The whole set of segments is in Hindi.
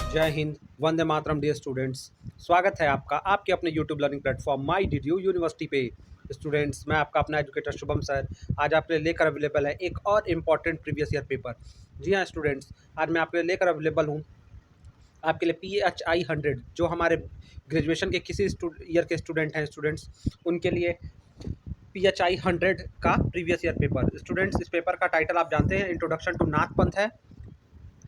जय हिंद, वंदे मातरम डियर स्टूडेंट्स। स्वागत है आपका आपके अपने यूट्यूब लर्निंग प्लेटफॉर्म माई डी यू यूनिवर्सिटी पे। स्टूडेंट्स, मैं आपका अपना एजुकेटर शुभम सर आज आपके लिए लेकर अवेलेबल है एक और इम्पॉर्टेंट प्रीवियस ईयर पेपर। जी हाँ स्टूडेंट्स, आज मैं आपके लिए लेकर अवेलेबल हूँ आपके लिए PHI 100 जो हमारे ग्रेजुएशन के किसी ईयर के स्टूडेंट हैं स्टूडेंट्स उनके लिए PHI 100 का प्रीवियस ईयर पेपर। स्टूडेंट्स, इस पेपर का टाइटल आप जानते हैं, इंट्रोडक्शन टू नाथ पंथ है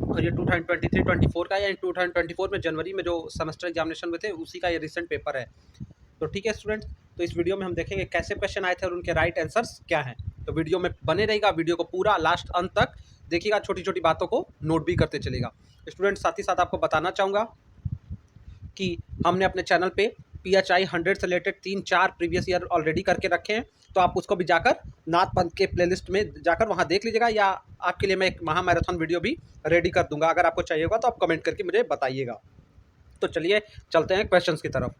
और ये 2023-24 का या 2024 में जनवरी में जो सेमेस्टर एग्जामिनेशन हुए थे उसी का ये रिसेंट पेपर है। तो ठीक है स्टूडेंट्स, तो इस वीडियो में हम देखेंगे कैसे क्वेश्चन आए थे और उनके राइट आंसर्स क्या हैं। तो वीडियो में बने रहेगा, वीडियो को पूरा लास्ट अंत तक देखिएगा, छोटी छोटी बातों को नोट भी करते चलेगा। स्टूडेंट्स, साथ ही साथ आपको बताना चाहूँगा कि हमने अपने चैनल पे PHI 100 से रिलेटेड 3-4 प्रीवियस ईयर ऑलरेडी करके रखे हैं, तो आप उसको भी जाकर नाथ पंथ के प्लेलिस्ट में जाकर वहाँ देख लीजिएगा, या आपके लिए मैं एक महा मैराथन वीडियो भी रेडी कर दूंगा। अगर आपको चाहिए होगा तो आप कमेंट करके मुझे बताइएगा। तो चलिए चलते हैं क्वेश्चंस की तरफ।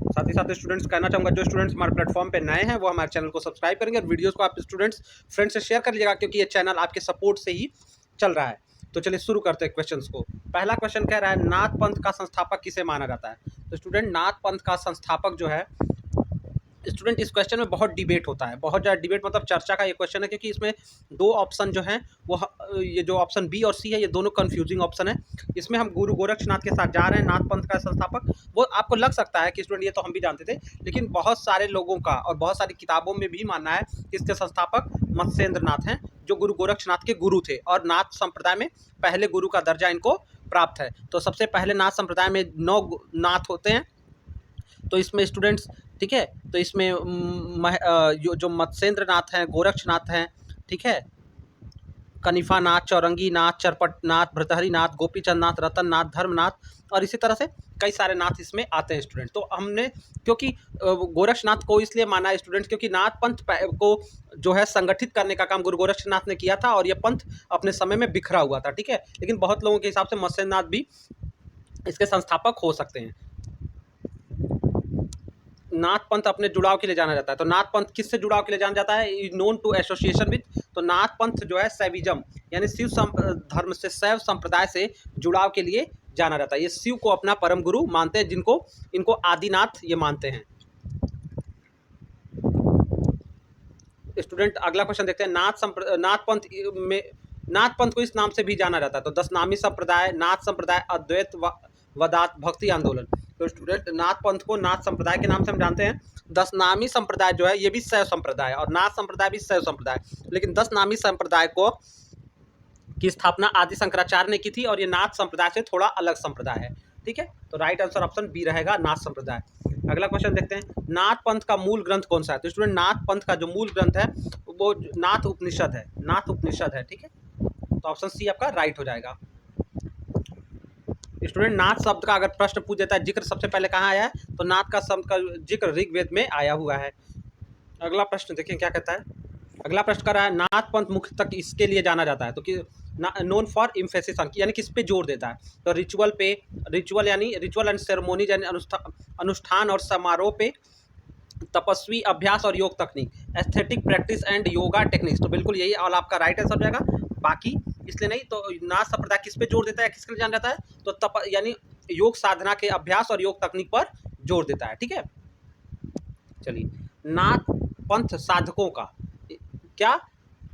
साथ ही साथ स्टूडेंट्स कहना चाहूँगा, जो स्टूडेंट्स हमारे प्लेटफॉर्म पे नए हैं वो हमारे चैनल को सब्सक्राइब करेंगे और वीडियोज़ को आप स्टूडेंट्स फ्रेंड्स से शेयर कर लीजिएगा, क्योंकि ये चैनल आपके सपोर्ट से ही चल रहा है। तो चलिए शुरू करते हैं क्वेश्चंस को। पहला क्वेश्चन कह रहा है, नाथ पंथ का संस्थापक किसे माना जाता है। तो स्टूडेंट, नाथ पंथ का संस्थापक जो है स्टूडेंट, इस क्वेश्चन में बहुत डिबेट होता है, बहुत ज़्यादा डिबेट मतलब चर्चा का ये क्वेश्चन है, क्योंकि इसमें दो ऑप्शन जो हैं वो ये जो ऑप्शन बी और सी है ये दोनों कंफ्यूजिंग ऑप्शन है। इसमें हम गुरु गोरक्षनाथ के साथ जा रहे हैं। नाथ पंथ का संस्थापक वो आपको लग सकता है कि स्टूडेंट ये तो हम भी जानते थे, लेकिन बहुत सारे लोगों का और बहुत सारी किताबों में भी मानना है कि इसके संस्थापक मत्स्येंद्र नाथ हैं, जो गुरु गोरक्षनाथ के गुरु थे और नाथ संप्रदाय में पहले गुरु का दर्जा इनको प्राप्त है। तो सबसे पहले नाथ संप्रदाय में 9 नाथ होते हैं। तो इसमें स्टूडेंट्स ठीक है, तो इसमें जो मत्स्येंद्र नाथ हैं, गोरक्षनाथ हैं, ठीक है, कनिफा नाथ, चौरंगी नाथ, चरपट नाथ, भृतहरि नाथ, गोपीचंद नाथ, रतन नाथ, धर्मनाथ और इसी तरह से कई सारे नाथ इसमें आते हैं स्टूडेंट। तो हमने क्योंकि गोरक्षनाथ को इसलिए माना है स्टूडेंट क्योंकि नाथ पंथ को जो है संगठित करने का काम गुरु गोरक्षनाथ ने किया था और ये पंथ अपने समय में बिखरा हुआ था, ठीक है। लेकिन बहुत लोगों के हिसाब से मत्स्येंद्र नाथ भी इसके संस्थापक हो सकते हैं। नाथ पंथ अपने जुड़ाव के लिए जाना जाता है। तो नाथ पंथ किससे जुड़ाव के लिए जाना जाता है, नोन टू एसोसिएशन विद। तो नाथ पंथ जो है शैविज्म यानी शिव धर्म से, शैव संप्रदाय से जुड़ाव के लिए जाना जाता है। ये शिव को अपना परम गुरु मानते हैं, जिनको इनको आदिनाथ ये मानते हैं। स्टूडेंट, अगला क्वेश्चन देखते हैं। नाथ पंथ को इस नाम से भी जाना जाता है। तो दशनामी संप्रदाय, नाथ संप्रदाय, अद्वैत वदात, भक्ति आंदोलन। तो स्टूडेंट, नाथ पंथ को नाथ संप्रदाय के नाम से हम जानते हैं। दशनामी संप्रदाय जो है ये भी शैव संप्रदाय और नाथ संप्रदाय भी शैव संप्रदाय, लेकिन दशनामी संप्रदाय की स्थापना आदि शंकराचार्य ने की थी और ये नाथ संप्रदाय से थोड़ा अलग संप्रदाय है, ठीक है। तो राइट आंसर ऑप्शन बी रहेगा, नाथ संप्रदाय। अगला क्वेश्चन देखते हैं, नाथ पंथ का मूल ग्रंथ कौन सा है। तो स्टूडेंट, नाथ पंथ का जो मूल ग्रंथ है वो नाथ उपनिषद है, नाथ उपनिषद है, ठीक है। तो ऑप्शन सी आपका राइट हो जाएगा। स्टूडेंट, नाथ शब्द का अगर प्रश्न पूछ देता है, जिक्र सबसे पहले कहाँ आया है, तो नाथ का शब्द का जिक्र ऋग्वेद में आया हुआ है। अगला प्रश्न देखिए क्या कहता है। अगला प्रश्न कर रहा है, नाथ पंथ मुख्य तक इसके लिए जाना जाता है। तो कि नोन फॉर इम्फेसिस, यानी किस पे जोर देता है। तो रिचुअल पे, रिचुअल यानी रिचुअल एंड सेरेमोनीज यानी अनुष्ठान और समारोह पे, तपस्वी अभ्यास और योग तकनीक, aesthetic practice and yoga techniques. तो बिल्कुल यही और आपका राइट आंसर हो जाएगा। बाकी इसलिए नहीं, तो नाथ संप्रदाय किस पे जोर देता है, किसके लिए जाना जाता है, तो तप यानी योग साधना के अभ्यास और योग तकनीक पर जोर देता है, ठीक है। चलिए, नाथ पंथ साधकों का क्या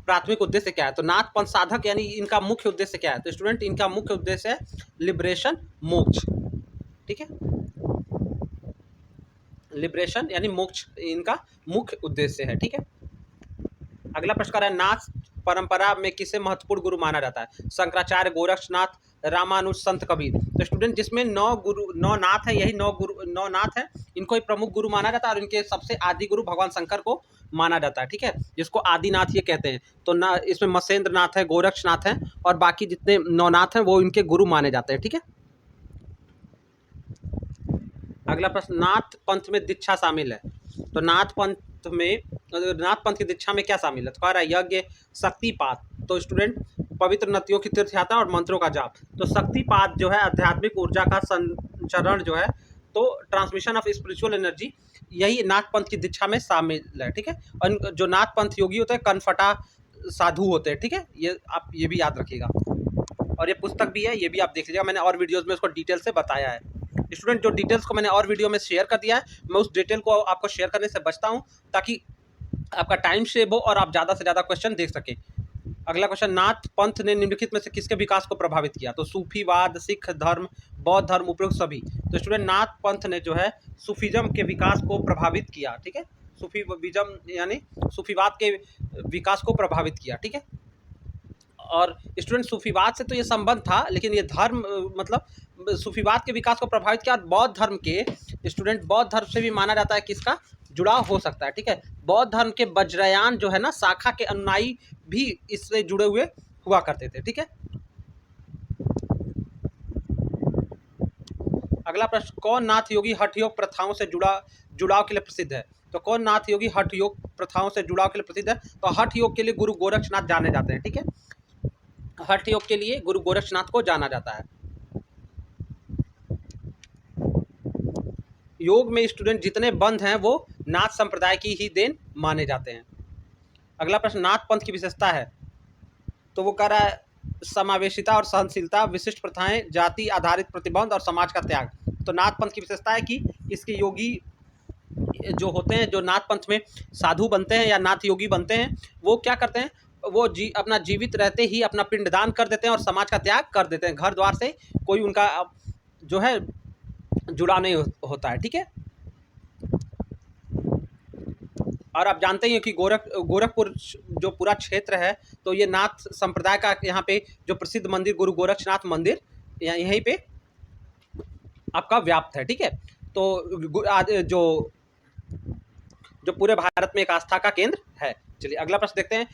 प्राथमिक उद्देश्य क्या है। तो नाथ पंथ साधक यानी इनका मुख्य उद्देश्य क्या है। तो स्टूडेंट, इनका मुख्य उद्देश्य है लिबरेशन, मोक्ष, ठीक है। लिबरेशन यानी मोक्ष इनका मुख्य उद्देश्य है, ठीक है। अगला प्रश्न कर रहा है, नाथ परंपरा में किसे महत्वपूर्ण गुरु माना जाता है। शंकराचार्य, गोरक्षनाथ, रामानुज, संत कबीर। तो स्टूडेंट, जिसमें 9 नाथ है, यही 9 नाथ है, इनको ही प्रमुख गुरु माना जाता है और इनके सबसे आदि गुरु भगवान शंकर को माना जाता है, ठीक है, जिसको आदिनाथ ये कहते हैं। तो ना इसमें मत्स्येंद्र नाथ है, गोरक्षनाथ है और बाकी जितने 9 नाथ हैं वो इनके गुरु माने जाते हैं, ठीक है। अगला प्रश्न, नाथ पंथ में दीक्षा शामिल है। तो नाथ पंथ की दीक्षा में क्या शामिल है। तो कह रहा है यज्ञ, शक्तिपात। तो स्टूडेंट, पवित्र नदियों की तीर्थ यात्रा और मंत्रों का जाप। तो शक्तिपात जो है आध्यात्मिक ऊर्जा का संचरण जो है, तो ट्रांसमिशन ऑफ स्पिरिचुअल एनर्जी यही नाथ पंथ की दीक्षा में शामिल है, ठीक है। और जो नाथ पंथ योगी होते हैं कनफटा साधु होते हैं, ठीक है। ये आप ये भी याद रखिएगा। और ये पुस्तक भी है, ये भी आप देख लीजिएगा, मैंने और वीडियोज़ में उसको डिटेल से बताया है। स्टूडेंट, जो डिटेल्स को मैंने और वीडियो में शेयर कर दिया है, मैं उस डिटेल को आपको शेयर करने से बचता हूँ ताकि आपका टाइम सेव हो और आप ज़्यादा से ज़्यादा क्वेश्चन देख सकें। अगला क्वेश्चन, नाथ पंथ ने निम्नलिखित में से किसके विकास को प्रभावित किया? तो सूफीवाद, सिख धर्म, बौद्ध धर्म, उपरोक्त सभी। तो स्टूडेंट, नाथ पंथ ने जो है सूफीज्म के विकास को प्रभावित किया, ठीक है। सूफीज्म यानी सूफीवाद के विकास को प्रभावित किया, ठीक है। और स्टूडेंट, सूफीवाद से तो ये संबंध था, लेकिन ये धर्म मतलब सूफीवाद के विकास को प्रभावित किया। और बौद्ध धर्म के स्टूडेंट, बौद्ध धर्म से भी माना जाता है कि इसका जुड़ाव हो सकता है, ठीक है। बौद्ध धर्म के वज्रयान जो है ना शाखा के अनुयायी भी इससे जुड़े हुए हुआ करते थे, ठीक है। अगला प्रश्न, कौन नाथ योगी हठ योग प्रथाओं से जुड़ाव के लिए प्रसिद्ध है? तो कौन नाथ योगी हठ योग प्रथाओं से जुड़ाव के लिए प्रसिद्ध है? तो हठ योग के लिए गुरु गोरक्षनाथ जाने जाते हैं, ठीक है। हठ योग के लिए गुरु गोरक्षनाथ को जाना जाता है। योग में स्टूडेंट जितने बंध हैं वो नाथ संप्रदाय की ही देन माने जाते हैं। अगला प्रश्न, नाथ पंथ की विशेषता है? तो वो कह रहा है समावेशिता और सहनशीलता, विशिष्ट प्रथाएं, जाति आधारित प्रतिबंध और समाज का त्याग। तो नाथ पंथ की विशेषता है कि इसके योगी जो होते हैं, जो नाथ पंथ में साधु बनते हैं या नाथ योगी बनते हैं, वो क्या करते हैं, वो अपना जीवित रहते ही अपना पिंडदान कर देते हैं और समाज का त्याग कर देते हैं। घर द्वार से कोई उनका जो है जुड़ा नहीं होता है, ठीक है। और आप जानते ही हैं कि गोरखपुर जो पूरा क्षेत्र है, तो ये नाथ संप्रदाय का यहाँ पे जो प्रसिद्ध मंदिर गुरु गोरक्षनाथ मंदिर यहीं पे आपका व्याप्त है, ठीक है। तो जो पूरे भारत में एक आस्था का केंद्र है। चलिए अगला प्रश्न देखते हैं,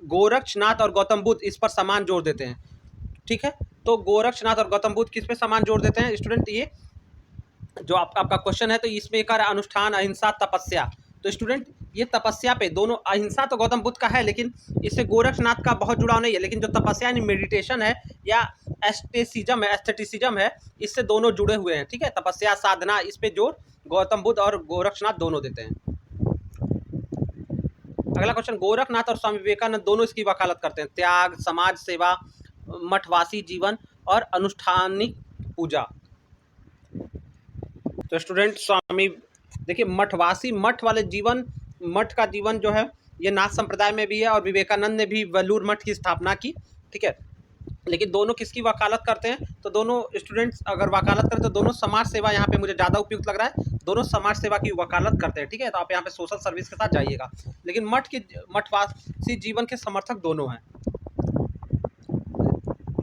गोरक्षनाथ और गौतम बुद्ध इस पर समान जोर देते हैं, ठीक है। तो गोरक्षनाथ और गौतम बुद्ध किस पे समान जोर देते हैं? स्टूडेंट, ये जो आपका क्वेश्चन है, तो इसमें कर अनुष्ठान, अहिंसा, तपस्या। तो स्टूडेंट, ये तपस्या पे दोनों, अहिंसा तो गौतम बुद्ध का है लेकिन इससे गोरक्षनाथ का बहुत जुड़ाव नहीं है, लेकिन जो तपस्या यानी मेडिटेशन है या एस्थेटिसिज्म है, इससे दोनों जुड़े हुए हैं, ठीक है। तपस्या साधना, इस पे जोर गौतम बुद्ध और गोरक्षनाथ दोनों देते हैं। अगला क्वेश्चन, गोरखनाथ और स्वामी विवेकानंद दोनों इसकी वकालत करते हैं, त्याग, समाज सेवा, मठवासी जीवन और अनुष्ठानिक पूजा। तो स्टूडेंट, स्वामी देखिए मठवासी, मठ वाले जीवन, मठ का जीवन जो है ये नाथ संप्रदाय में भी है और विवेकानंद ने भी वेलूर मठ की स्थापना की, ठीक है। लेकिन दोनों किसकी वकालत करते हैं? तो दोनों स्टूडेंट्स अगर वकालत करें तो दोनों समाज सेवा, यहाँ पे मुझे ज़्यादा उपयुक्त लग रहा है, दोनों समाज सेवा की वकालत करते हैं, ठीक है। तो आप यहाँ पे सोशल सर्विस के साथ जाइएगा, लेकिन मठवासी जीवन के समर्थक दोनों हैं।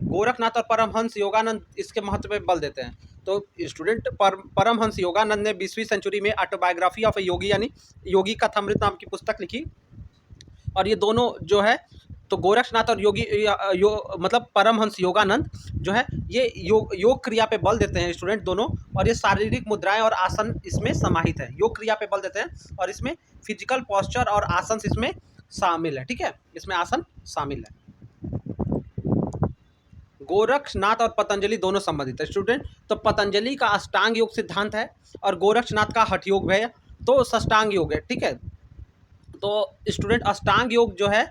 गोरखनाथ और परमहंस योगानंद इसके महत्व में बल देते हैं। तो स्टूडेंट, परमहंस योगानंद ने 20वीं सेंचुरी में ऑटोबायोग्राफी ऑफ ए योगी यानी योगी कथामृत नाम की पुस्तक लिखी। और ये दोनों जो है, तो गोरक्षनाथ और मतलब परमहंस योगानंद जो है ये योग क्रिया पे बल देते हैं स्टूडेंट दोनों। और ये शारीरिक मुद्राएं और आसन इसमें समाहित है, योग क्रिया पे बल देते हैं और इसमें फिजिकल पोस्चर और आसन इसमें शामिल है, ठीक है। इसमें आसन शामिल है। गोरक्षनाथ और पतंजलि दोनों संबंधित है स्टूडेंट। तो पतंजलि का अष्टांग योग सिद्धांत है और गोरक्षनाथ का हठ योग है, तो षष्टांग योग है, ठीक है। तो स्टूडेंट, अष्टांग योग जो है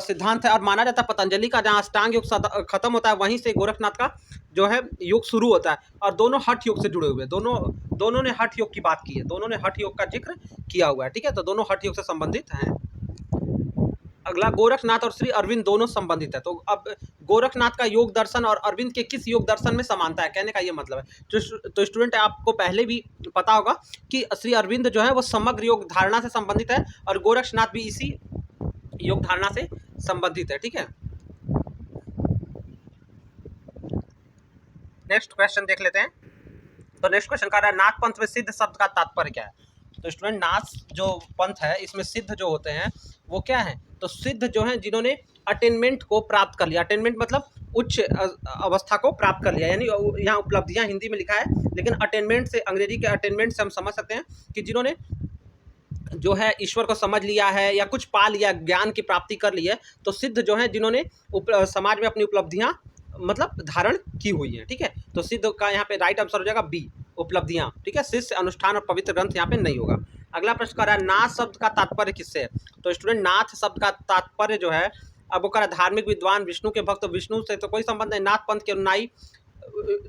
सिद्धांत है और माना जाता है पतंजलि का जहाँ अष्टांग योग खत्म होता है वहीं से गोरखनाथ का जो है योग शुरू होता है। और दोनों हठ योग से जुड़े हुए, दोनों ने हठ योग की बात की है, दोनों ने हठ योग का जिक्र किया हुआ है, ठीक है। तो दोनों हठ योग से संबंधित हैं। अगला, गोरखनाथ और श्री अरविंद दोनों संबंधित है। तो अब गोरखनाथ का योग दर्शन और अरविंद के किस योग दर्शन में समानता है, कहने का ये मतलब है। तो स्टूडेंट, आपको पहले भी पता होगा कि श्री अरविंद जो है वो समग्र योग धारणा से संबंधित है और गोरखनाथ भी इसी योग धारणा से संबंधित है, ठीक है। नेक्स्ट क्वेश्चन देख लेते हैं। तो नेक्स्ट क्वेश्चन कह रहा है, नाथ पंथ में सिद्ध शब्द का तात्पर्य क्या है? तो स्टूडेंट, नाथ जो पंथ है इसमें सिद्ध जो होते हैं वो क्या है? तो सिद्ध जो है जिन्होंने अटेनमेंट को प्राप्त कर लिया, अटेनमेंट मतलब उच्च अवस्था को प्राप्त कर लिया, यानी यहाँ उपलब्धियाँ हिंदी में लिखा है, लेकिन अटेनमेंट से, अंग्रेजी के अटेनमेंट से हम समझ सकते हैं कि जिन्होंने जो है ईश्वर को समझ लिया है या कुछ पा लिया, ज्ञान की प्राप्ति कर ली है। तो सिद्ध जो है जिन्होंने समाज में अपनी उपलब्धियां मतलब धारण की हुई है, ठीक है। तो सिद्ध का यहाँ पे राइट आंसर हो जाएगा बी, उपलब्धियां, ठीक है। शिष्य, अनुष्ठान और पवित्र ग्रंथ यहाँ पे नहीं होगा। अगला प्रश्न कर रहा है नाथ शब्द का तात्पर्य किससे है? तो स्टूडेंट नाथ शब्द का तात्पर्य जो है, अब वो कह रहा है धार्मिक विद्वान, विष्णु के भक्त। विष्णु से तो कोई संबंध नहीं। नाथ पंथ के अनुयायी,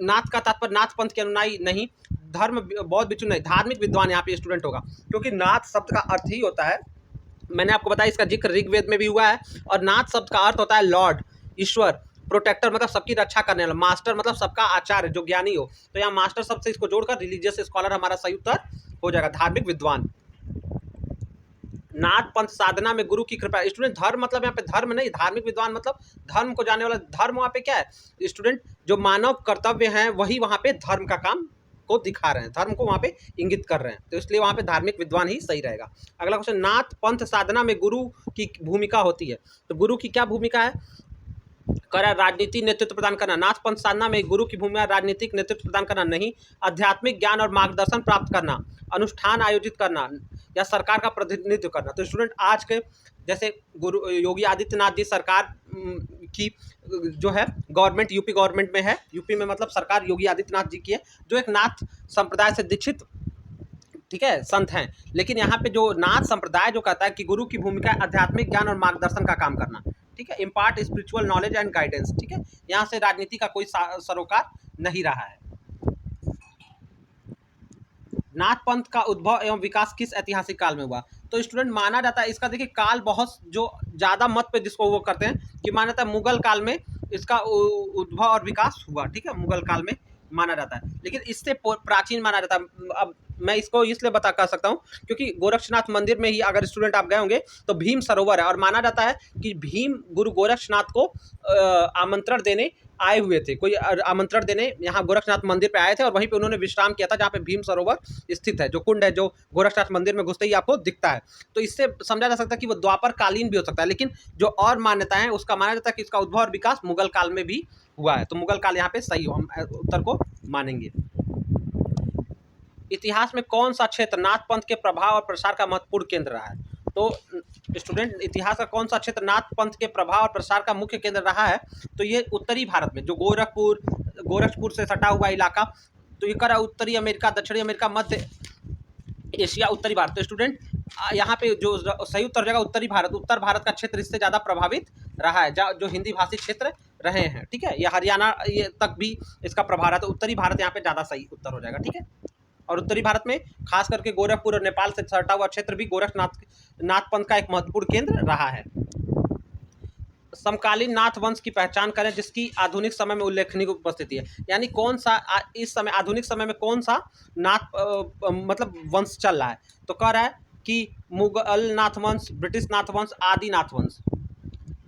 नाथ का तात्पर्य नाथ पंथ के अनुयायी नहीं, धर्म बौद्ध भिक्षु नहीं, धार्मिक विद्वान यहाँ पे स्टूडेंट होगा, क्योंकि नाथ शब्द का अर्थ ही होता है, मैंने आपको बताया इसका जिक्र ऋग्वेद में भी हुआ है। और नाथ शब्द का अर्थ होता है लॉर्ड, ईश्वर, प्रोटेक्टर मतलब सबकी रक्षा करने वाला, मास्टर मतलब सबका आचार्य जो ज्ञानी हो। तो यहाँ मास्टर शब्द से इसको जोड़कर रिलीजियस स्कॉलर हमारा सही उत्तर हो जाएगा, धार्मिक विद्वान। नाथ पंथ साधना में गुरु की कृपा। स्टूडेंट धर्म मतलब यहाँ पे धर्म नहीं, धार्मिक विद्वान मतलब धर्म को जानने वाला। धर्म वहाँ पे क्या है स्टूडेंट? जो मानव कर्तव्य हैं वही वहाँ पे धर्म का काम को दिखा रहे हैं, धर्म को वहाँ पे इंगित कर रहे हैं, तो इसलिए वहाँ पे धार्मिक विद्वान ही सही रहेगा। अगला क्वेश्चन, नाथ पंथ साधना में गुरु की भूमिका होती है, तो गुरु की क्या भूमिका है? करा राजनीति नेतृत्व प्रदान करना। नाथ पंथ साधना में गुरु की भूमिका राजनीतिक नेतृत्व प्रदान करना नहीं, आध्यात्मिक ज्ञान और मार्गदर्शन प्राप्त करना, अनुष्ठान आयोजित करना या सरकार का प्रतिनिधित्व करना। तो स्टूडेंट आज के जैसे गुरु योगी आदित्यनाथ जी सरकार की जो है गवर्नमेंट यूपी गवर्नमेंट में है, यूपी में मतलब सरकार योगी आदित्यनाथ जी की है, जो एक नाथ संप्रदाय से दीक्षित, ठीक है, संत हैं। लेकिन यहाँ पे जो नाथ संप्रदाय जो कहता है कि गुरु की भूमिका आध्यात्मिक ज्ञान और मार्गदर्शन का काम करना, ठीक है, impart spiritual knowledge and guidance, ठीक है। यहाँ से राजनीति का कोई सरोकार नहीं रहा है। नाथ पंथ का उद्भव एवं विकास किस ऐतिहासिक काल में हुआ? तो स्टूडेंट माना जाता है इसका, देखिए काल बहुत जो ज़्यादा मत पे जिसको वो करते हैं कि माना जाता है मुगल काल में इसका उद्भव और विकास हुआ, ठीक है, मुगल काल में माना जाता है, लेकिन इससे प्राचीन माना जाता है। अब मैं इसको इसलिए बता कर सकता हूँ क्योंकि गोरक्षनाथ मंदिर में ही अगर स्टूडेंट आप गए होंगे तो भीम सरोवर है, और माना जाता है कि भीम गुरु गोरक्षनाथ को आमंत्रण देने आए हुए थे, कोई आमंत्रण देने यहाँ गोरक्षनाथ मंदिर पे आए थे, और वहीं पे उन्होंने विश्राम किया था जहाँ पे भीम सरोवर स्थित है, जो कुंड है जो गोरक्षनाथ मंदिर में घुसते ही आपको दिखता है। तो इससे समझा जा सकता है कि वो द्वापर कालीन भी हो सकता है, लेकिन जो और मान्यताएं हैं उसका माना जाता है कि इसका उद्भव और विकास मुगल काल में भी हुआ है, तो मुगल काल यहाँ पे सही हो, हम उत्तर को मानेंगे। इतिहास में कौन सा क्षेत्र नाथ पंथ के प्रभाव और प्रसार का महत्वपूर्ण केंद्र रहा है? तो स्टूडेंट इतिहास का कौन सा क्षेत्र नाथ पंथ के प्रभाव और प्रसार का मुख्य केंद्र रहा है? तो ये उत्तरी भारत में जो गोरखपुर से सटा हुआ इलाका, तो ये करा उत्तरी अमेरिका, दक्षिणी अमेरिका, मध्य एशिया, उत्तरी भारत। तो स्टूडेंट यहाँ पे जो सही उत्तर हो जाएगा उत्तरी भारत। उत्तर भारत का क्षेत्र इससे ज़्यादा प्रभावित रहा है, जो हिंदी भाषी क्षेत्र रहे हैं, ठीक है, या हरियाणा ये तक भी इसका प्रभाव रहा, तो उत्तरी भारत यहाँ पे ज़्यादा सही उत्तर हो जाएगा, ठीक है। और उत्तरी भारत में खास करके गोरखपुर और नेपाल से सटा हुआ क्षेत्र भी नाथ पंथ का एक महत्वपूर्ण केंद्र रहा है। समकालीन नाथ वंश की पहचान करें जिसकी आधुनिक समय में उल्लेखनीय उपस्थिति है, यानी कौन सा इस समय आधुनिक समय में कौन सा नाथ मतलब वंश चल रहा है? तो कह रहा है कि मुगल नाथ वंश, ब्रिटिश नाथ वंश, आदि नाथ वंश।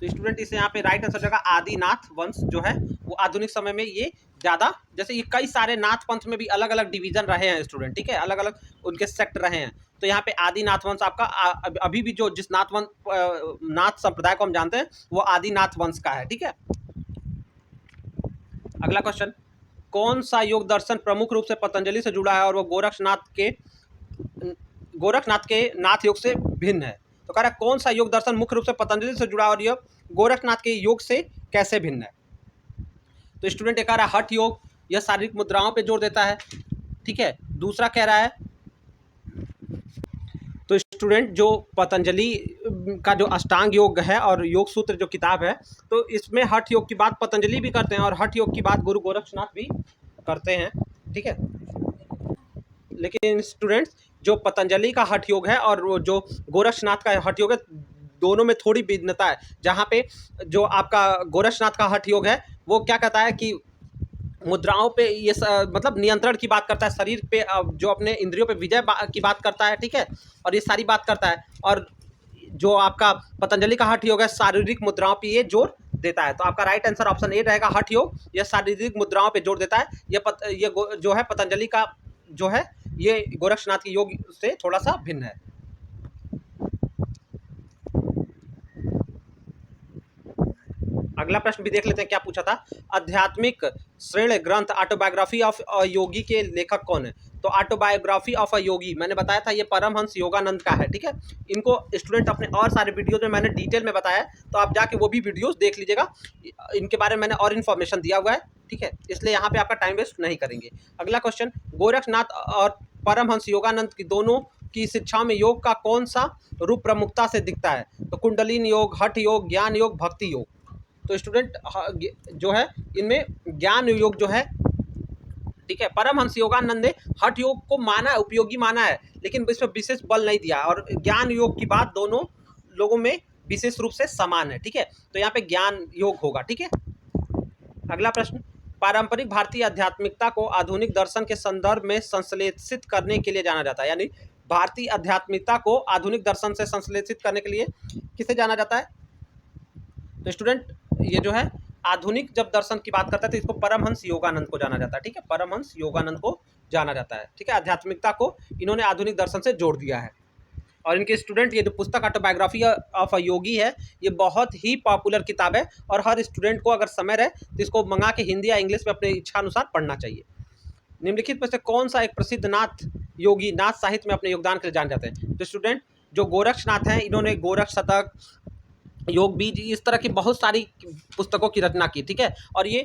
तो स्टूडेंट इसे यहाँ पे राइट आंसर जगह आदि नाथ वंश जो है वो आधुनिक समय में ये ज़्यादा, जैसे ये कई सारे नाथ पंथ में भी अलग अलग डिवीजन रहे हैं स्टूडेंट, ठीक है, अलग अलग उनके सेक्ट रहे हैं। तो यहाँ पे आदि नाथ वंश आपका अभी भी जो जिस नाथ संप्रदाय को हम जानते हैं वो आदि नाथ वंश का है, ठीक है। अगला क्वेश्चन, कौन सा योग दर्शन प्रमुख रूप से पतंजलि से जुड़ा है और वो गोरखनाथ के नाथ योग से भिन्न है? तो कह रहा है कौन सा योग दर्शन मुख्य रूप से पतंजलि से जुड़ा और यह गोरखनाथ के योग से कैसे भिन्न है? तो स्टूडेंट कह रहा है हठ योग, यह शारीरिक मुद्राओं पे जोर देता है, ठीक है। दूसरा कह रहा है, तो स्टूडेंट जो पतंजलि का जो अष्टांग योग है और योग सूत्र जो किताब है, तो इसमें हठ योग की बात पतंजलि भी करते हैं और हठ योग की बात गुरु गोरक्षनाथ भी करते हैं, ठीक है। लेकिन स्टूडेंट्स जो पतंजलि का हठ योग है और जो गोरक्षनाथ का हठ योग है, दोनों में थोड़ी भिन्नता है। जहाँ पे जो आपका गोरक्षनाथ का हठ योग है वो क्या कहता है कि मुद्राओं पे ये मतलब नियंत्रण की बात करता है, शरीर पे जो अपने इंद्रियों पे विजय की बात करता है, ठीक है, और ये सारी बात करता है। और जो आपका पतंजलि का हठ योग है शारीरिक मुद्राओं पे ये जोर देता है। तो आपका राइट आंसर ऑप्शन ए रहेगा, हठ योग यह शारीरिक मुद्राओं पे जोर देता है। ये जो है पतंजलि का जो है ये गोरक्षनाथ के योग से थोड़ा सा भिन्न है। अगला प्रश्न भी देख लेते हैं क्या पूछा था। आध्यात्मिक श्रेणी ग्रंथ ऑटोबायोग्राफी ऑफ अ योगी के लेखक कौन है? तो ऑटोबायोग्राफी ऑफ अ योगी मैंने बताया था ये परमहंस योगानंद का है, ठीक है। इनको स्टूडेंट अपने और सारे वीडियोज में मैंने डिटेल में बताया है, तो आप जाके वो भी वीडियोस देख लीजिएगा, इनके बारे में मैंने और इन्फॉर्मेशन दिया हुआ है, ठीक है, इसलिए यहाँ पे आपका टाइम वेस्ट नहीं करेंगे। अगला क्वेश्चन, गोरक्षनाथ और परमहंस योगानंद की दोनों की शिक्षा में योग का कौन सा रूप प्रमुखता से दिखता है? तो कुंडलिनी योग, हठ योग, ज्ञान योग, भक्ति योग। तो स्टूडेंट जो है इनमें ज्ञान योग जो है, ठीक है, परमहंस योगानंद ने हठ योग को माना, उपयोगी माना है, लेकिन इस पर विशेष बल नहीं दिया, और ज्ञान योग की बात दोनों लोगों में विशेष रूप से समान है, ठीक है, तो यहाँ पे ज्ञान योग होगा, ठीक है। अगला प्रश्न, पारंपरिक भारतीय आध्यात्मिकता को आधुनिक दर्शन के संदर्भ में संश्लेषित करने के लिए जाना जाता है, यानी भारतीय आध्यात्मिकता को आधुनिक दर्शन से संश्लेषित करने के लिए किसे जाना जाता है? तो स्टूडेंट ये जो है आधुनिक जब दर्शन की बात करता है तो इसको परमहंस योगानंद को जाना जाता है, ठीक है, परमहंस योगानंद को जाना जाता है, ठीक है। आध्यात्मिकता को इन्होंने आधुनिक दर्शन से जोड़ दिया है। और इनके स्टूडेंट ये जो पुस्तक ऑटोबायोग्राफी ऑफ अ योगी है, ये बहुत ही पॉपुलर किताब है, और हर स्टूडेंट को अगर समय रहे तो इसको मंगा के हिंदी या इंग्लिश में अपने इच्छा अनुसार पढ़ना चाहिए। निम्नलिखित में से कौन सा एक प्रसिद्ध नाथ योगी नाथ साहित्य में अपने योगदान के लिए जाने जाते हैं? तो स्टूडेंट जो गोरक्षनाथ हैं, इन्होंने गोरक्ष शतक, योग बीज, इस तरह की बहुत सारी पुस्तकों की रचना की, ठीक है, और ये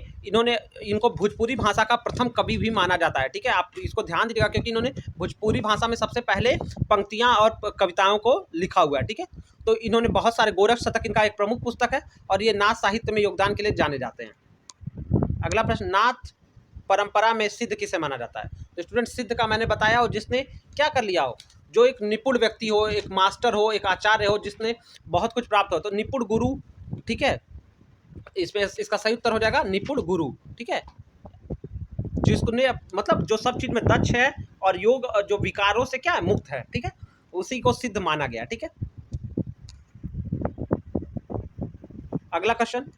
इनको भोजपुरी भाषा का प्रथम कवि भी माना जाता है, ठीक है, आप इसको ध्यान दीजिएगा क्योंकि इन्होंने भोजपुरी भाषा में सबसे पहले पंक्तियां और कविताओं को लिखा हुआ है, ठीक है, तो इन्होंने बहुत सारे, गोरक्ष शतक इनका एक प्रमुख पुस्तक है, और ये नाथ साहित्य में योगदान के लिए जाने जाते हैं। अगला प्रश्न, नाथ परंपरा में सिद्ध किसे माना जाता है? तो स्टूडेंट सिद्ध का मैंने बताया हो, जिसने क्या कर लिया हो, जो एक निपुण व्यक्ति हो, एक मास्टर हो, एक आचार्य हो, जिसने बहुत कुछ प्राप्त हो, तो निपुण गुरु, ठीक है, इसमें इसका सही उत्तर हो जाएगा निपुण गुरु, ठीक है, जिसने मतलब जो सब चीज में दक्ष है और योग जो विकारों से क्या है, मुक्त है, ठीक है, उसी को सिद्ध माना गया, ठीक है। अगला क्वेश्चन,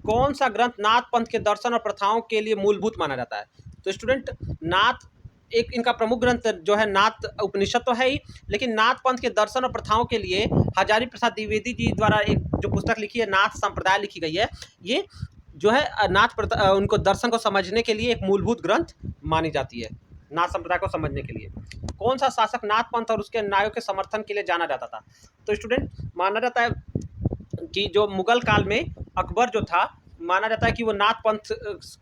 कौन सा ग्रंथ नाथ पंथ के दर्शन और प्रथाओं के लिए मूलभूत माना जाता है? तो स्टूडेंट नाथ एक इनका प्रमुख ग्रंथ जो है नाथ उपनिषद तो है ही, लेकिन नाथ पंथ के दर्शन और प्रथाओं के लिए हजारी प्रसाद द्विवेदी जी द्वारा एक जो पुस्तक लिखी है, नाथ संप्रदाय लिखी गई है, ये जो है उनको दर्शन को समझने के लिए एक मूलभूत ग्रंथ मानी जाती है, नाथ संप्रदाय को समझने के लिए। कौन सा शासक नाथ पंथ और उसके अनुयायियों के समर्थन के लिए जाना जाता था? तो स्टूडेंट माना जाता है कि जो मुगल काल में अकबर जो था, माना जाता है कि वो नाथ पंथ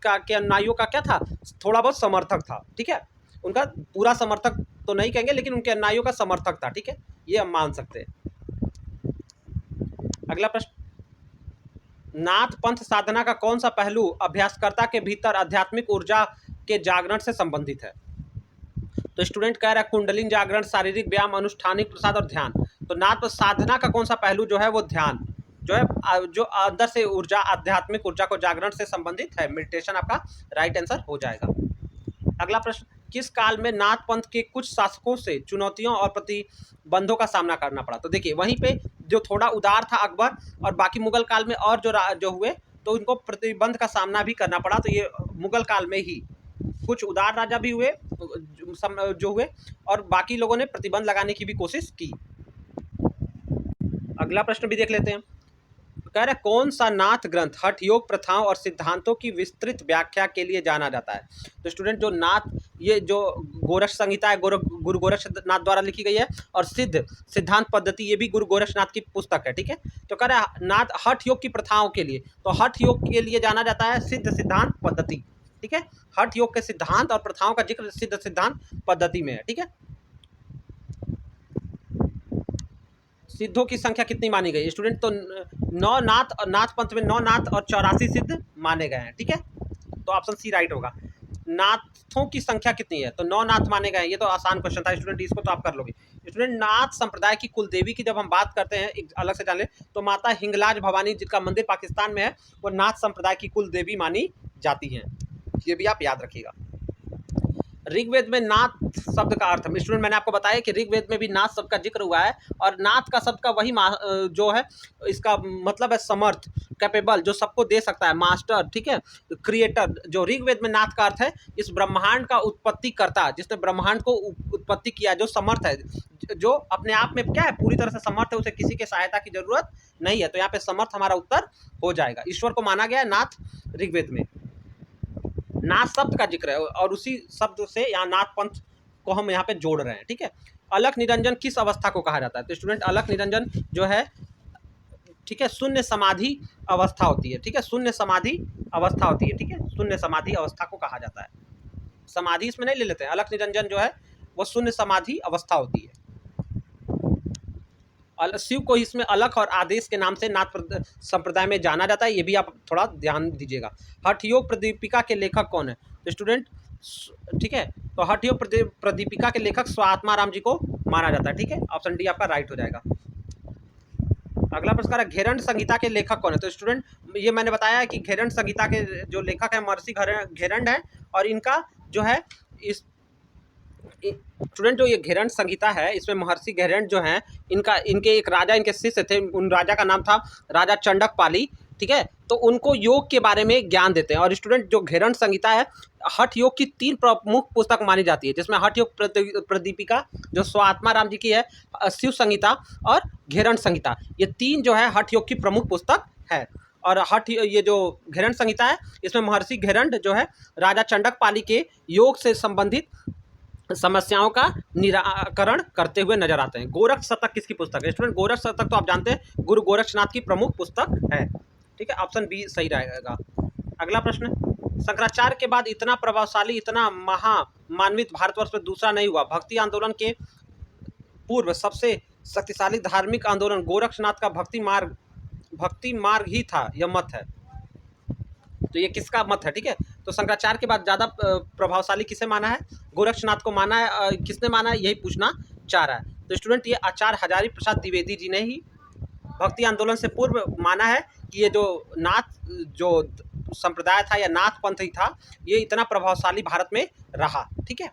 का के अनुयायियों का क्या था, थोड़ा बहुत समर्थक था, ठीक है, उनका पूरा समर्थक तो नहीं कहेंगे, लेकिन उनके अनुयायियों का समर्थक था, ठीक है, ये हम मान सकते हैं। अगला प्रश्न, नाथ पंथ साधना का कौन सा पहलू अभ्यासकर्ता के भीतर आध्यात्मिक ऊर्जा के जागरण से संबंधित है? तो स्टूडेंट कह रहा है कुंडलिनी जागरण, शारीरिक व्यायाम, अनुष्ठानिक प्रसाद और ध्यान। तो नाथ साधना का कौन सा पहलू जो है वो ध्यान जो है, जो अंदर से ऊर्जा, आध्यात्मिक ऊर्जा को जागरण से संबंधित है, मेडिटेशन आपका राइट आंसर हो जाएगा। अगला प्रश्न, किस काल में नाथ पंथ के कुछ शासकों से चुनौतियों और प्रतिबंधों का सामना करना पड़ा? तो देखिए वहीं पे जो थोड़ा उदार था अकबर, और बाकी मुगल काल में और जो हुए तो उनको प्रतिबंध का सामना भी करना पड़ा, तो ये मुगल काल में ही कुछ उदार राजा भी हुए जो हुए, और बाकी लोगों ने प्रतिबंध लगाने की भी कोशिश की। अगला प्रश्न भी देख लेते हैं, कह रहे कौन सा नाथ ग्रंथ हठ योग प्रथाओं और सिद्धांतों की विस्तृत व्याख्या के लिए जाना जाता है? तो स्टूडेंट जो नाथ, ये जो गोरक्ष संहिता है गुरु गोरक्षनाथ द्वारा लिखी गई है, और सिद्धांत पद्धति ये भी गुरु गोरक्षनाथ की पुस्तक है, ठीक है, तो कह रहा है नाथ हठ योग की प्रथाओं के लिए, तो हठ योग के लिए जाना जाता है सिद्ध सिद्धांत पद्धति, ठीक है, हठ योग के सिद्धांत और प्रथाओं का जिक्र सिद्ध सिद्धांत पद्धति में है, ठीक है। सिद्धों की संख्या कितनी मानी गई स्टूडेंट? तो 9 नाथ, और नाथ पंथ में 9 नाथ और 84 सिद्ध माने गए हैं, ठीक है, तो ऑप्शन सी राइट होगा। नाथों की संख्या कितनी है? तो 9 नाथ माने गए हैं, ये तो आसान क्वेश्चन था स्टूडेंट, इसको तो आप कर लोगे। स्टूडेंट नाथ संप्रदाय की कुल देवी की जब हम बात करते हैं, एक अलग से जान ले, तो माता हिंगलाज भवानी जिनका मंदिर पाकिस्तान में है, वो नाथ संप्रदाय की कुल देवी मानी जाती हैं, ये भी आप याद रखिएगा। ऋग्वेद में नाथ शब्द का अर्थ, स्टूडेंट मैंने आपको बताया कि ऋग्वेद में भी नाथ शब्द का जिक्र हुआ है, और नाथ का शब्द का वही जो है इसका मतलब है समर्थ, कैपेबल, जो सबको दे सकता है, मास्टर, ठीक है, क्रिएटर। जो ऋग्वेद में नाथ का अर्थ है इस ब्रह्मांड का उत्पत्ति करता, जिसने ब्रह्मांड को उत्पत्ति किया, जो समर्थ है, जो अपने आप में क्या है, पूरी तरह से समर्थ है, उसे किसी के सहायता की जरूरत नहीं है, तो यहाँ पे समर्थ हमारा उत्तर हो जाएगा। ईश्वर को माना गया है नाथ ऋग्वेद में। नाथ शब्द का जिक्र है, और उसी शब्द से यहाँ नाथ पंथ को हम यहाँ पे जोड़ रहे हैं, ठीक है। अलख निरंजन किस अवस्था को कहा जाता है? तो स्टूडेंट अलख निरंजन जो है ठीक है, शून्य समाधि अवस्था होती है। ठीक है, शून्य समाधि अवस्था होती है। ठीक है, शून्य समाधि अवस्था को कहा जाता है। समाधि इसमें नहीं ले लेते हैं, अलख निरंजन जो है वो शून्य समाधि अवस्था होती है। शिव को इसमें अलख और आदेश के नाम से नाथ संप्रदाय में जाना जाता है, ये भी आप थोड़ा ध्यान दीजिएगा। हठ योग प्रदीपिका के लेखक कौन है? तो स्टूडेंट, ठीक है, तो हठ योग प्रदीपिका के लेखक स्वात्माराम जी को माना जाता है। ठीक है, ऑप्शन डी आपका राइट हो जाएगा। अगला प्रश्न है, घेरंड संहिता के लेखक कौन है? तो स्टूडेंट, ये मैंने बताया है कि घेरंड संहिता के जो लेखक है महर्षि घेरंड है, और इनका जो है इस स्टूडेंट जो ये घेरंड संहिता है, इसमें महर्षि घेरंड जो हैं, इनके एक राजा इनके शिष्य थे, उन राजा का नाम था राजा चंडकपाली। ठीक है, तो उनको योग के बारे में ज्ञान देते हैं। और स्टूडेंट, जो घेरंड संहिता है हठ योग की 3 प्रमुख पुस्तक मानी जाती है, जिसमें हठ योग प्रदीपिका जो स्वात्माराम जी की है, शिव संहिता और घेरंड संहिता, ये 3 जो है हठ योग की प्रमुख पुस्तक है। और ये जो घेरंड संहिता है, इसमें महर्षि घेरंड जो है राजा चंडकपाली के योग से संबंधित समस्याओं का निराकरण करते हुए नजर आते हैं। गोरख शतक किसकी पुस्तक है? स्टूडेंट, गोरख शतक तो आप जानते हैं गुरु गोरक्षनाथ की प्रमुख पुस्तक है। ठीक है, ऑप्शन बी सही रहेगा। अगला प्रश्न, शंकराचार्य के बाद इतना प्रभावशाली, इतना महामान्वित भारतवर्ष में दूसरा नहीं हुआ। भक्ति आंदोलन के पूर्व सबसे शक्तिशाली धार्मिक आंदोलन गोरक्षनाथ का भक्ति मार्ग ही था, यह मत है। तो ये किसका मत है? ठीक है, तो शंकराचार्य के बाद ज़्यादा प्रभावशाली किसे माना है? गोरक्षनाथ को माना है। किसने माना है, यही पूछना चाह रहा है। तो स्टूडेंट, ये आचार्य हजारी प्रसाद द्विवेदी जी ने ही भक्ति आंदोलन से पूर्व माना है कि ये जो नाथ जो संप्रदाय था या नाथ पंथ ही था, ये इतना प्रभावशाली भारत में रहा। ठीक है,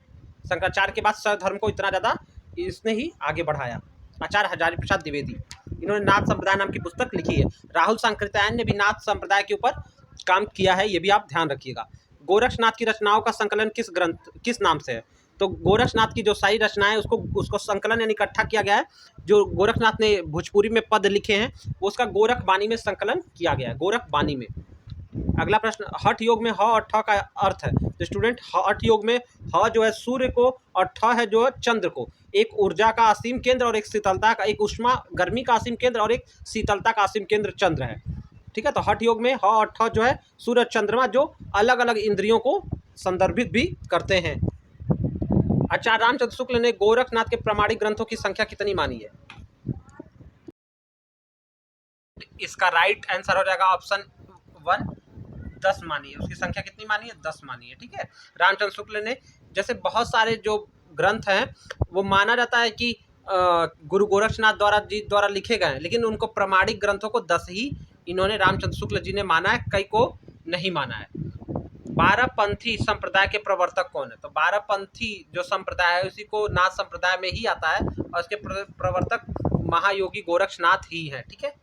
शंकराचार्य के बाद सर्व धर्म को इतना ज़्यादा इसने ही आगे बढ़ाया। आचार्य हजारी प्रसाद द्विवेदी, इन्होंने नाथ संप्रदाय नाम की पुस्तक लिखी है। राहुल सांकृत्यायन ने भी नाथ संप्रदाय के ऊपर काम किया है, ये भी आप ध्यान रखिएगा। गोरक्षनाथ की रचनाओं का संकलन किस नाम से है? तो गोरक्षनाथ की जो सारी रचनाएं उसको संकलन यानी इकट्ठा किया गया है। जो गोरखनाथ ने भोजपुरी में पद लिखे हैं, वो उसका गोरख बानी में संकलन किया गया है, गोरख बानी में। अगला प्रश्न, हठ योग में ह और ठ का अर्थ है। तो स्टूडेंट, हठ योग में ह जो है सूर्य को और ठ है जो है चंद्र को। एक ऊर्जा का असीम केंद्र और एक शीतलता का, एक उष्मा गर्मी का असीम केंद्र और एक शीतलता का असीम केंद्र चंद्र है। ठीक है, तो हठ योग में ह और ठ जो है सूर्य चंद्रमा, जो अलग अलग इंद्रियों को संदर्भित भी करते हैं। आचार्य रामचंद्र शुक्ल ने गोरखनाथ के प्रामाणिक ग्रंथों की संख्या कितनी मानी है? इसका राइट आंसर हो जाएगा ऑप्शन 1, 10 मानी है। उसकी संख्या कितनी मानी है? 10 मानी है। ठीक है, रामचंद्र शुक्ल ने, जैसे बहुत सारे जो ग्रंथ हैं वो माना जाता है कि गुरु गोरक्षनाथ द्वारा लिखे गए हैं, लेकिन उनको प्रामाणिक ग्रंथों को 10 ही इन्होंने रामचंद्र शुक्ल जी ने माना है, कई को नहीं माना है। 12पंथी संप्रदाय के प्रवर्तक कौन है? तो 12पंथी जो संप्रदाय है उसी को नाथ संप्रदाय में ही आता है, और इसके प्रवर्तक महायोगी गोरक्षनाथ ही है। ठीक है,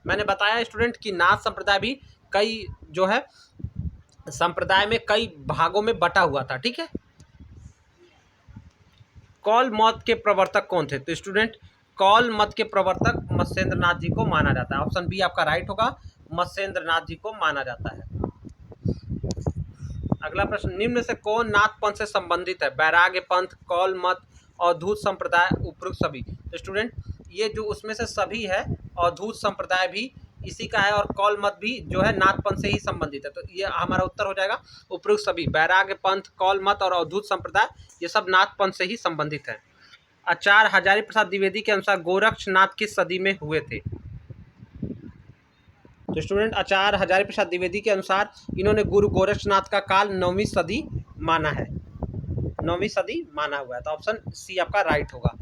मैंने बताया स्टूडेंट कि नाथ संप्रदाय भी कई जो है संप्रदाय में कई भागों में बटा हुआ था। ठीक है, कौल मत के प्रवर्तक कौन थे? तो स्टूडेंट, कौल मत के प्रवर्तक मत्स्येंद्र नाथ जी को माना जाता है। ऑप्शन बी आपका राइट होगा, मत्स्येंद्र नाथ जी को माना जाता है। अगला प्रश्न, निम्न से कौन नाथ पंथ से संबंधित है? वैराग्य पंथ, कौल मत, अवधूत संप्रदाय, उपरोक्त सभी। तो स्टूडेंट, ये जो उसमें से सभी है, अवधूत संप्रदाय भी इसी का है और कौल मत भी जो है नाथ पंथ से ही संबंधित है। तो ये हमारा उत्तर हो जाएगा उपरोक्त सभी। वैराग्य पंथ, कौल मत और अवधूत संप्रदाय, ये सब नाथ पंथ से ही संबंधित है। आचार्य हजारी प्रसाद द्विवेदी के अनुसार गोरक्षनाथ किस सदी में हुए थे? तो स्टूडेंट, आचार्य हजारी प्रसाद द्विवेदी के अनुसार इन्होंने गुरु गोरक्षनाथ का काल 9वीं सदी माना है, 9वीं सदी माना हुआ है। तो ऑप्शन सी आपका राइट होगा।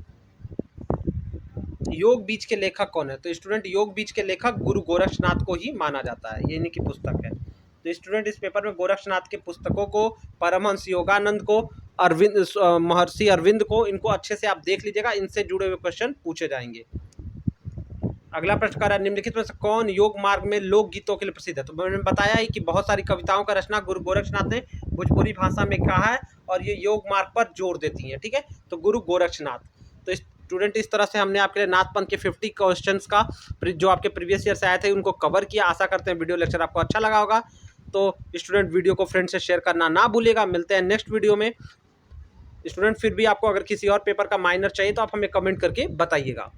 योग बीज के लेखक कौन है? तो स्टूडेंट, योग बीज के लेखक गुरु गोरक्षनाथ को ही माना जाता है, ये इन्हीं की पुस्तक है। तो स्टूडेंट, इस पेपर में गोरक्षनाथ के पुस्तकों को, परमहंस योगानंद को, महर्षि अरविंद को, इनको अच्छे से आप देख लीजिएगा, इनसे जुड़े हुए क्वेश्चन पूछे जाएंगे। अगला प्रश्न कर रहा है, निम्नलिखित में से कौन योग मार्ग में लोकगीतों के लिए प्रसिद्ध है? तो मैंने बताया ही कि बहुत सारी कविताओं का रचना गुरु गोरक्षनाथ ने भोजपुरी भाषा में कहा है और ये योग मार्ग पर जोर देती हैं। ठीक है, तो गुरु गोरक्षनाथ। तो स्टूडेंट, इस तरह से हमने आपके लिए नाथ पंथ के 50 क्वेश्चंस का जो आपके प्रीवियस ईयर से आए थे उनको कवर किया। आशा करते हैं वीडियो लेक्चर आपको अच्छा लगा होगा। तो स्टूडेंट, वीडियो को फ्रेंड से शेयर करना ना भूलिएगा। मिलते हैं नेक्स्ट वीडियो में। स्टूडेंट, फिर भी आपको अगर किसी और पेपर का माइनर चाहिए तो आप हमें कमेंट करके बताइएगा।